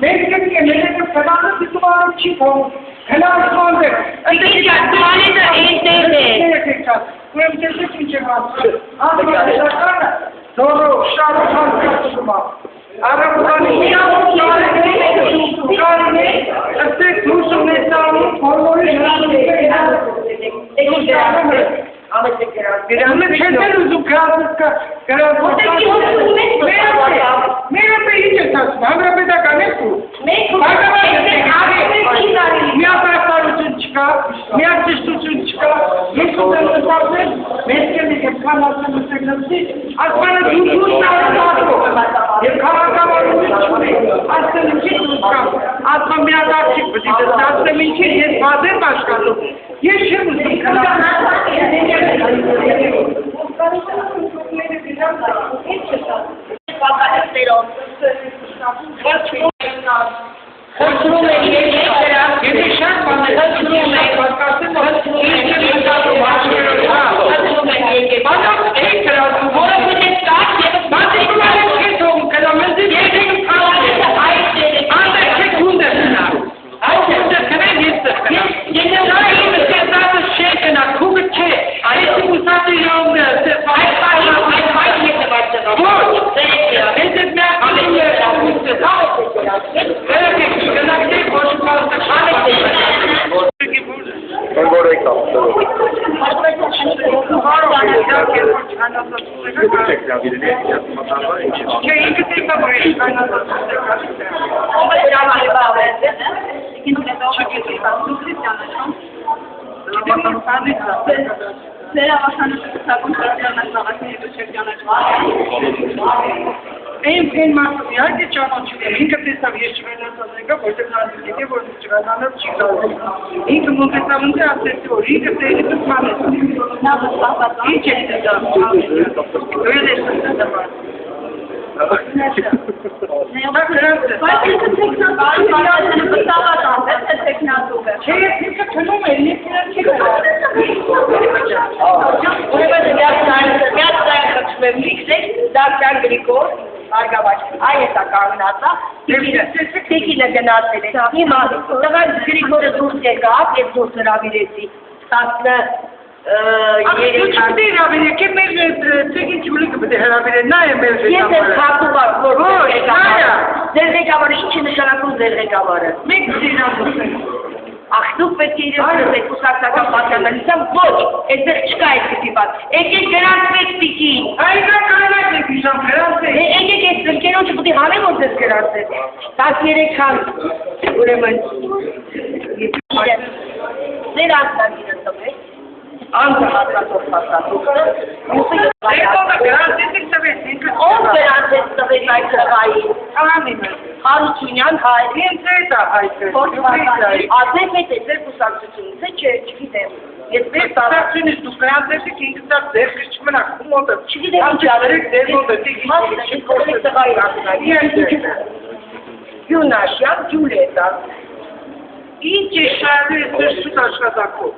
Մենք պետք է մենակ կնանը դիտումարը չի փոն։ Հնարավոր է։ Ինչ է, դուանիզը ինտերն է։ Ուրեմն դες ինչ եմ ասում։ Անհատականը դորո շարքան կասումա։ Արաբանի շարքանը այստեղ դուսում է տալու բոլորի հնարավորությունները։ ଆମେ ଛେଦରୁ ଦୁଃଖ मेरा पे ही चलता भागरा पेदा करने को मैं पैसा चुनचका मैं चेष्टु चुनचका ये सुंदर साथे मैं के लिए खाना से मुझसे गलती आसमान दूर तारो ये खाना का वाला छुरी आसमान नीचे का आसमान मेरा दांत ठीक बदी दांत से नीचे ये बातें पास कर लो ये शिव Այն մարդիկ իհարկե ճանաչում են, ինքը տեսավ ես չվերնացածնեկա, որտեղ նարդիկետ է, որ չվերնանով չի դարել։ Ինքը մոտեցավ ընձե ասեցի, որ ինքը տերի տպան է։ Նա վստահված ինչ է դա։ Դույլ է սստատապար։ Բայց ինքը տեքնատուր է, վստահված անվեց է տեքնատուր է։ Չէ, ինքը քնում է, ինքը չի Ուրեմն միած ձայն խցում լիքսեք, դարձյան գրիկոր, արգավաչ, այ է սա կանգնածա, տիկինը գնացել է, հիմա տղան գրիկորը դուրս եկավ, ես դուրս հրավիրեցի, 13 հրավիրեք է մեր տիկին չուլիկը պետք է հրավիրեն, նա է մեր ղեկավարը։ Ես եմ խախտում ակ, որ ձեր ղեկավարը ինչի նշանակում ձեր ղեկավարը։ Մենք ձիրամուս ենք։ Ախ, դուք պետք է իրենք կուսակցական պատյանալիցան, ոչ, այդտեղ չկա այդպիսի բան։ Եկեք գրանցվեք տիկին։ Այդա կանանակ եք իժամ գրանցեք։ Եկեք այդ ընկերոջը պետք է հանեմ որ ձեզ գրանցեք։ 13 խան, ուրեմն, ձեր անձնագիրը տվեք, անձը հատվածով փաստաթուղթը, մյուսը գրանցեցիք տվեք, ով գրանցեց տվեք այդ տղային։ Անիմը։ Հարությունյան հայ։ Ինձ է դա հայքը։ Ազեվ հետ է ձեր կուսակցությունից է, չէ, չգիտեմ։ Ես ձեր կուսակցությունից դուք գրանցեցիք, ինքս դա ձեր չմնաք, ու մոտը։ Չգիտեմ ինչ արեք, ձեր մոտը, Յունաշյան, Ջուլետա։ Ինչ է շարվել ձեր սուտ աշխատակով։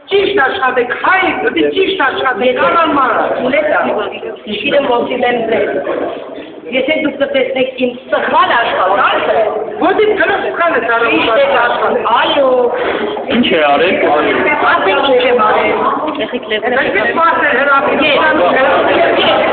Ճիշտ աշխատեք, հայք, ճիշտ աշխատեք, անարմար։ Ջուլետա, գիտեմ ոսի մեմ ձեր։ Եթե դուք կտեսնեք իմ սխալ աշխատանքը, ոտիվ կրով սխալ է ծարավում աշխատանքը։ Այո։ Ինչ է արեք։ Ասեք ինչ եմ արել։ Եղեք լևը։ Այսպես պարտ է հրավիրում։